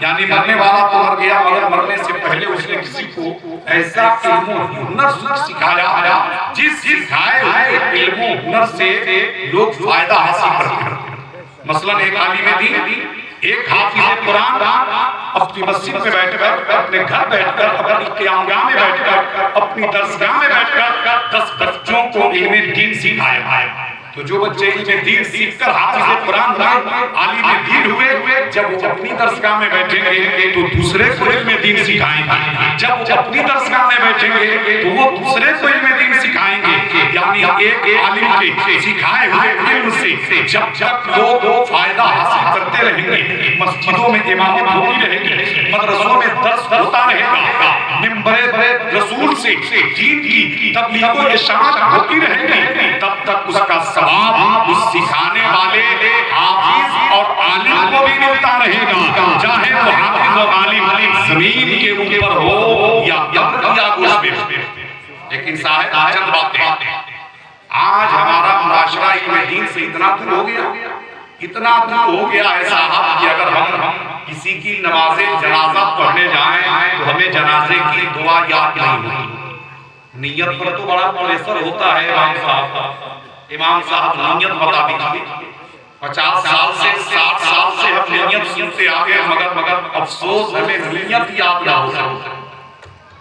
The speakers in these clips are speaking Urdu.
یعنی مرنے والا تو مر گیا مگر مرنے سے پہلے اس نے کسی کو ایسا علم و ہنر سکھایا جس سکھائے ہوئے علم و ہنر سے لوگ فائدہ حاصل کرتے ہیں۔ مثلا ایک عالم دین، ایک حافظ قرآن اپنی مسجد میں بیٹھ کر، اپنے گھر بیٹھ کر، اپنی قیامگاہ میں بیٹھ کر، اپنی درسگاہ میں بیٹھ کر 10 بچوں کو علم دین سکھائے۔ تو جو بچے علم دین سیکھ کر حافظ قرآن ہوئے، عالم دین ہوئے، جب وہ اپنی درسگاہ میں بیٹھیں گے تو دوسرے کو علم دین سکھائیں گے، جب وہ اپنی درسگاہ میں بیٹھیں گے تو وہ دوسرے کو علم دین سکھائیں گے۔ یعنی ایک عالم کے سکھائے ہوئے علم سے جب تک لوگ فائدہ حاصل کرتے رہیں گے، مسجدوں میں امامت ہوتی رہے گی، مدرسوں میں درس ہوتا رہے گا، منبر رسول سے دین کی تبلیغ و اشاعت ہوتی رہے گی، تب تک اس کا ثواب اس سکھانے والے حافظ اور عالم کو بھی ملتا رہے گا، چاہے وہ حافظ اور عالم زمین کے اوپر ہو یا گوش میں۔ لیکن صاحب چند باتیں، آج ہمارا معاشرہ علم دین سے اتنا دور ہو گیا، اتنا دور ہو گیا ہے صاحب کہ اگر ہم کسی کی نماز جنازہ پڑھنے جائیں تو ہمیں جنازے کی دعا یاد نہیں ہوتی۔ نیت پر تو بڑا پریشر ہوتا ہے امام صاحب نیت بتا دیجئے۔ 50 سال سے 60 سال سے ہم نیت سنتے آگے مگر افسوس ہمیں نیت یاد نہ ہو سکتا۔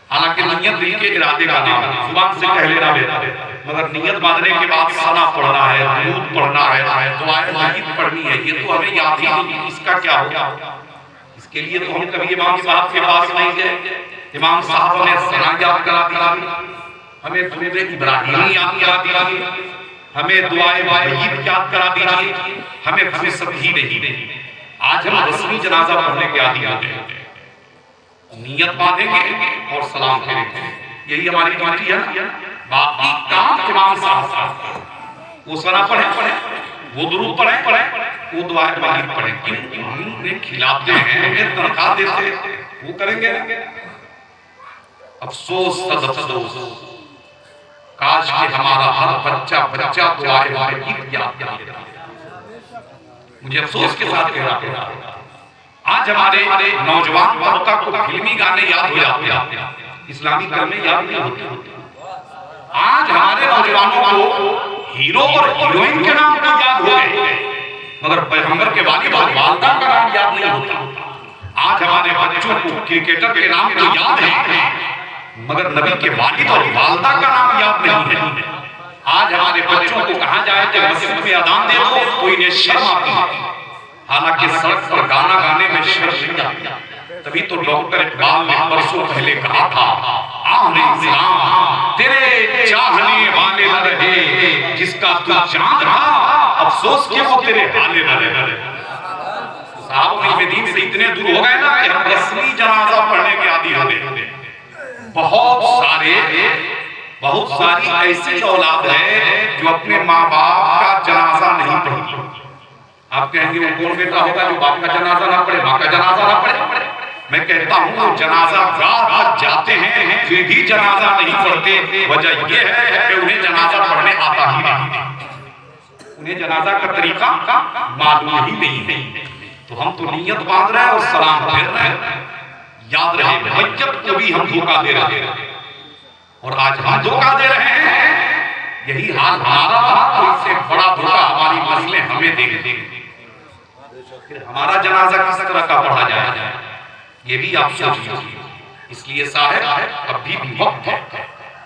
حالانکہ نیت دل کے ارادے کا نام ہے، زبان سے کہہ لینا بہتر ہے، مگر نیت باندھنے کے بعد ثنا پڑھنا ہے، درود پڑھنا ہے، دعائے مجید پڑھنی ہے، یہ تو ہمیں یاد ہی نہیں، اس کا کیا ہوگا؟ اس کے لیے تو ہم کبھی امام صاحب کے پاس نہیں گئے۔ امام صاحب ہمیں ثنا یاد کرا دیا، ہمیں درود ابراہیمی یاد کرا دیا، ہمیں دعائے مجید یاد کرا دیجئے، ہمیں فرصت ہی نہیں۔ آج ہم رسمی جنازہ پڑھنے کے عادی ہو گئے، نیت باندھیں گے اور سلام پھیریں گے، یہی ہماری ڈیوٹی ہے نا۔ باقی کام امام صاحب وہ ثنا پڑھیں، وہ درود پڑھیں، وہ دعائے مجید پڑھیں، کیوں انہیں کھلاتے ہیں، انہیں تنخواہ دیتے ہیں، وہ کریں گے۔ افسوس صد افسوس، کاش کہ ہمارا ہر بچہ دعائے مجید یاد کرے۔ مجھے افسوس کے ساتھ کہہ رہا ہے آج ہمارے نوجوان طبقہ کو فلمی گانے یاد ہو جاتے ہیں، اسلامی کلمے یاد نہیں ہوتے۔ آج ہمارے نوجوانوں کو ہیرو اور ہیروئن کے نام تو یاد ہو گئے، مگر پیغمبر کے والد اور والدہ کا نام یاد نہیں ہوتا۔ آج ہمارے بچوں کو کرکٹر کے نام تو یاد ہے، مگر نبی کے والد اور والدہ کا نام یاد نہیں ہے۔ آج ہمارے بچوں کو کہا جائے کہ مسجد میں اذان دے دو تو انہیں شرم آتی ہے، حالانکہ سڑک پر گانا گانے میں شرم نہیں آتی۔ تبھی تو ڈاکٹر اقبال نے برسوں پہلے کہا تھا، آن اسلام تیرے چاہنے والے نہ رہے، جس کا تو چاند تھا افسوس کہ وہ تیرے حالے نہ رہے۔ صاحب علم دین سے اتنے دور ہو گئے نا کہ ہم رسمی جنازہ پڑھنے کے عادی ہو گئے۔ بہت ساری ایسی اولاد ہے جو اپنے ماں باپ کا جنازہ نہیں پڑھتی۔ آپ کہیں گے وہ کون بیٹا ہوگا جو باپ کا جنازہ نہ پڑھے، ماں کا جنازہ نہ پڑھے؟ میں کہتا ہوں وہ جنازہ گاہ تک جاتے ہیں پھر بھی جنازہ نہیں پڑھتے، وجہ یہ ہے کہ انہیں جنازہ پڑھنے آتا ہی نہیں، انہیں جنازہ کا طریقہ معلوم ہی نہیں ہے۔ تو ہم تو نیت باندھ رہے ہیں اور سلام پھیر رہے ہیں، یاد رہے میت کو بھی ہم دھوکہ دے رہے ہیں، اور آج ہم دھوکہ دے رہے ہیں۔ یہی حال ہمارا تھا تو اس سے بڑا دھوکہ ہماری نسلیں ہمیں دے گی۔ پھر ہمارا جنازہ کس طرح کا پڑھا جائے یہ بھی آپ سوچ لیجیے۔ اس لیے صاحب ابھی بھی وقت ہے،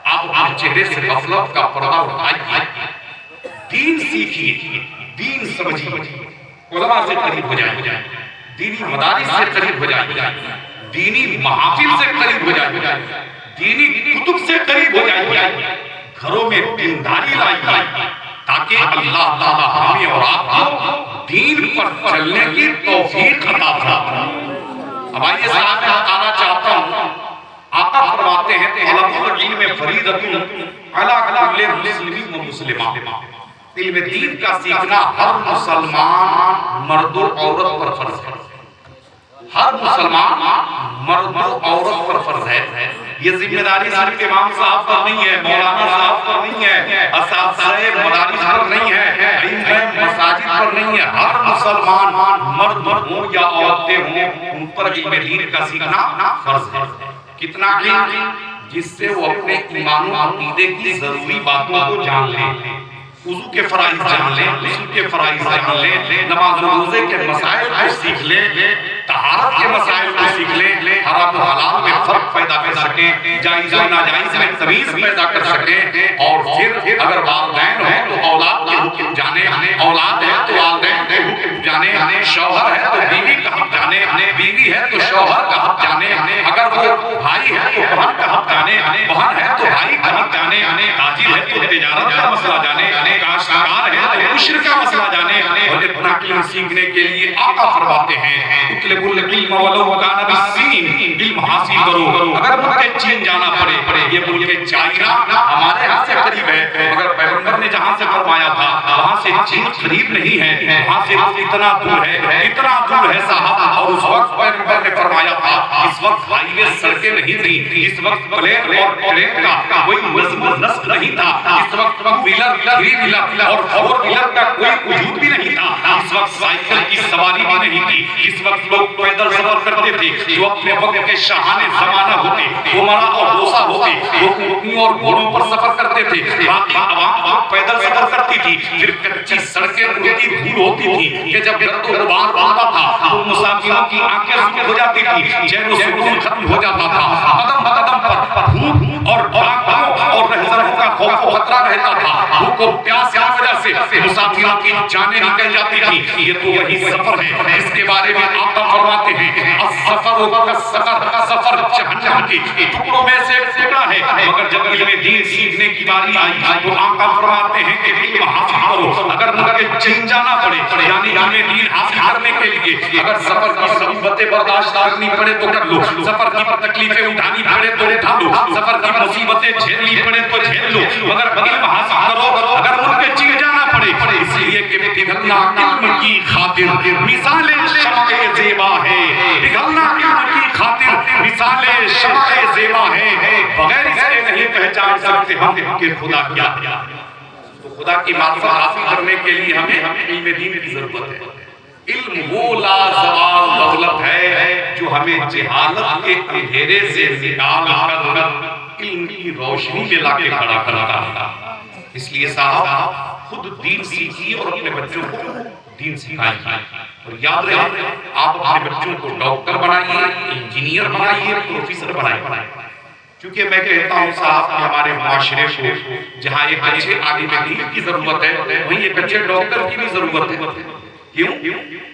آپ اپنے چہرے سے غفلت کا پردہ اٹھائیے، دین سیکھیے، دین سمجھیے، علماء سے قریب ہو جائیں، دینی مدارس سے قریب ہو جائیں، دینی محافل سے قریب ہو جائیں، دینی کتب سے قریب ہو جائیں، گھروں میں دینداری لائیے تاکہ اللہ تعالیٰ ہمیں اور آپ کو دین پر چلنے کی توفیق عطا فرمائے۔ اب آئیے صاحب میں بتانا چاہتا ہوں، آقا فرماتے ہیں طلب العلم فریضۃ علی کل مسلم و مسلمہ، علم دین کا سیکھنا ہر مسلمان مرد و عورت پر فرض ہے، ہر مسلمان مرد و عورت پر فرض ہے۔ یہ ذمہ داری صرف امام صاحب پر نہیں ہے، مولانا صاحب پر نہیں ہے، اساتذہ مدارس پر نہیں ہے، مساجد پر نہیں ہے، ہر مسلمان مرد ہوں یا عورتیں ہوں ان پر علم دین کا سیکھنا فرض ہے۔ کتنا علم؟ جس سے وہ اپنے ایمان و عقیدے کی ضروری باتوں کو جان لیں، وضو کے فرائض جان لیں، غسل کے فرائض جان لیں، نماز و روزے کے مسائل کو سیکھ لیں، طہارت کے مسائل کو سیکھ لیں، حرام و حلال میں فرق پیدا کر سکیں، جائز و ناجائز میں تمیز پیدا کر سکیں، اور پھر اگر والدین ہیں تو اولاد کے حقوق جانے، اولاد ہے تو والدین کے حقوق جانے، شوہر ہے تو بیوی کا حق جانے، بیوی ہے تو شوہر کا حق جانے، اگر وہ بھائی ہے تو بہن کا حق جانے، بہن ہے تو بھائی کا حق جانے، تاجر ہے تو تجارت کا مسئلہ جانے، کاشتکار ہے تو عشر کا مسئلہ جانے، اور اتنا علم سیکھنے کے لیے آقا فرماتے ہیں اطلبوا العلم ولو کان بالسین، علم حاصل کرو اگر ملک چین جانا پڑے۔ یہ ملک چائنا ہمارے ہاں سے قریب ہے، مگر پیغمبر نے جہاں سے فرمایا تھا وہاں سے چین قریب نہیں ہے، وہاں سے اتنا دور ہے، اتنا دور ہے صاحب۔ اور اس وقت پیغمبر نے فرمایا تھا اس وقت ہائی وے سڑکیں نہیں تھی، اس وقت پلین اور ٹرین کا کوئی نظم و نسق نہیں تھا، اس وقت ٹو ویلر، تھری ویلر اور فور ویلر کا کوئی وجود بھی نہیں تھا، اس وقت سائیکل کی سواری بھی نہیں تھی، اس وقت لوگ پیدل سفر کرتے تھے، جو اپنے وقت کے شاہان زمانہ ہوتے، عمرہ اور بوسا ہوتے، وہ اونٹنیوں اور گھوڑوں پر سفر کرتے تھے، باقی عوام پیدل سفر کرتی تھی، پھر کچی سڑکیں ان کی دھول ہوتی تھی کہ جب گرد و غبار بنتا تھا تو مسافروں کی آنکھیں سکون ہو جاتی تھی، چین و سکون ختم ہو جاتا تھا، قدم قدم پر بھوک اور بھاگوں اور رہزنوں کا خوف و خطرہ رہتا تھا، بھوک و پیاس کی وجہ سے مسافروں کی جانیں نکل جاتی تھی۔ یہ تو وہی سفر ہے اس کے بارے میں آقا فرماتے ہیں السفر والسفر، سفر جہنم کے ٹکڑوں میں سے ٹکڑا ہے، مگر جب علم دین سیکھنے کی باری آئی تو آقا فرماتے ہیں کہ علم حاصل کرو اگر ملک چین جانا پڑے، یعنی علم دین حاصل کرنے کے لیے اگر سفر کی صعوبتیں برداشت کرنی پڑے تو کر لو، سفر کی تکلیفیں اٹھانی پڑے تو اٹھا لو، سفر کی مصیبتیں جھیلنی پڑے تو جھیل لو، مگر علم حاصل کرو اگر ملک چین جانا پڑے، اس لیے کہ پگھلنا علم کی خاطر مثال شمع زیبا ہے، پگھلنا علم کی خاطر مثال شمع زیبا ہے، بغیر اس کے نہیں پہچان سکتے ہم کہ خدا کیا ہے۔ تو خدا کی معرفت حاصل کرنے کے لیے ہمیں علم دین کی ضرورت ہے۔ علم وہ لازوال دولت ہے جو ہمیں جہالت کے اندھیرے سے نکال کر علم کی روشنی میں لا کے کھڑا کرتا ہے۔ اس لیے صاحب خود دین سیکھیے اور اپنے بچوں کو دین سکھائیے، اور یاد رہے آپ اپنے بچوں کو ڈاکٹر بنائیے، انجینئر بنائیے، پروفیسر بنائیے، کیونکہ میں کہتا ہوں صاحب کہ ہمارے معاشرے کو جہاں ایک اچھے عالم دین کی ضرورت ہے وہیں ایک اچھے ڈاکٹر کی بھی ضرورت ہے۔ کیوں؟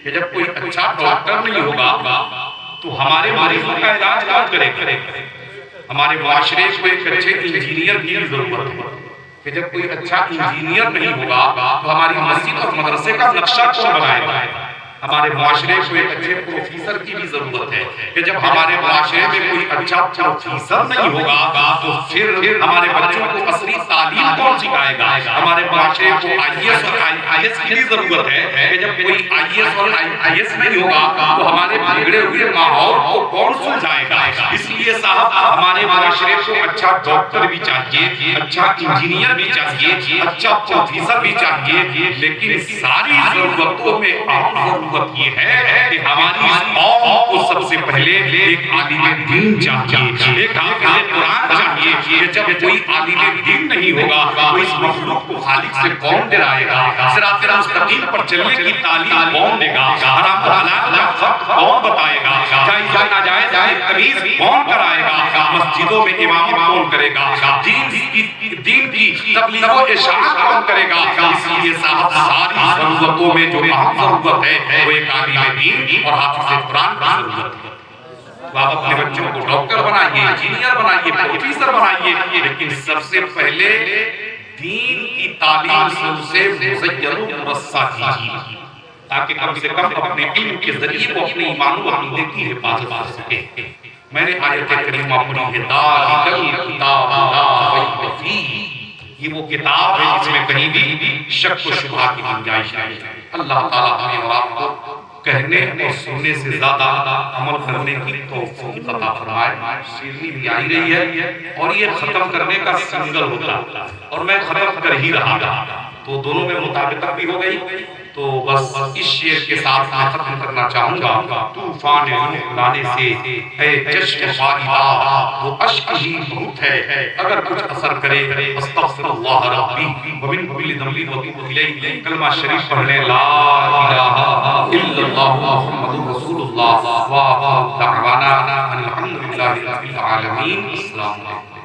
کہ جب کوئی اچھا ڈاکٹر نہیں ہوگا تو ہمارے مریضوں کا علاج کون کرے گا؟ ہمارے معاشرے کو ایک اچھے انجینئر کی بھی ضرورت ہے، کہ جب کوئی اچھا انجینئر نہیں ہوگا تو ہماری مسجد اور مدرسے کا نقشہ کون بنائے گا؟ ہمارے معاشرے کو ایک اچھے پروفیسر کی بھی ضرورت ہے، کہ جب ہمارے معاشرے میں کوئی اچھا پروفیسر نہیں ہوگا تو پھر ہمارے بچوں کو عصری تعلیم کون سکھائے گا؟ ہمارے معاشرے کو آئی ایس اور آئی ایس کی بھی ضرورت ہے، کہ جب کوئی آئی ایس اور آئی ایس نہیں ہوگا تو ہمارے بگڑے ہوئے ماحول کو کون سلجھائے گا؟ اس لیے صاحب ہمارے معاشرے کو اچھا ڈاکٹر بھی چاہیے، اچھا انجینئر بھی چاہیے، اچھا پروفیسر بھی چاہیے، لیکن ساری ضرورتوں میں اہم ضرورت یہ ہے کہ ہماری قوم کو سب سے پہلے ایک عالم دین چاہیے، ایک حافظ قرآن چاہیے، کہ جب کوئی عالم دین نہیں ہوگا تو اس مخلوق کو خالق سے کون ڈرائے گا؟ صراط مستقیم پر چلنے کی تعلیم کون دے گا؟ حرام و حلال کا فرق کون بتائے گا؟ جائز و ناجائز کی تمیز کون کرائے گا؟ مسجدوں میں امامت کون کرے گا؟ دین کی تبلیغ و اشاعت کون کرے گا؟ اس لیے صاحب ساری ضرورتوں میں جو اہم ضرورت ہے وہ ایک عالم دین اور حافظ قرآن کی ضرورت ہے۔ تو آپ اپنے بچوں کو ڈاکٹر بنائیے، انجینئر بنائیے، پروفیسر بنائیے، لیکن سب سے پہلے دین کی تعلیم سے اسے مزین و مرصع کیجیے، تاکہ کم سے کم اپنے علم کے ذریعے وہ اپنے ایمان و عقیدے کی حفاظت کر سکے۔ میں نے آیت کریمہ پڑھی ہے ذالک الکتاب لا ریب فیہ، یہ وہ کتاب ہے جس میں کہیں بھی شک و شبہ کی گنجائش نہیں ہے۔ اللہ تعالیٰ ہمیں اور آپ کو کہنے اور سننے سے زیادہ عمل کرنے کی توفیق عطا فرمائے۔ سیدھی بھی آئی رہی ہے اور یہ ختم کرنے کا سنگل ہوتا اور میں ختم کر ہی رہا تھا، تو دونوں میں مطابقت بھی ہو گئی تو بس اس شعر کے ساتھ میں ختم کرنا چاہوں گا. طوفان نوح لانے سے اے چشم فائدہ وہ اشک ہی بہت ہے اگر کچھ اثر کرے. استغفر اللہ ربی ومن کل ذنب واتوب الیہ. کلمہ شریف پڑھ لیں لا الہ الا اللہ محمد رسول اللہ. وآخر دعوانا ان الحمد للہ رب العالمین. السلام علیکم.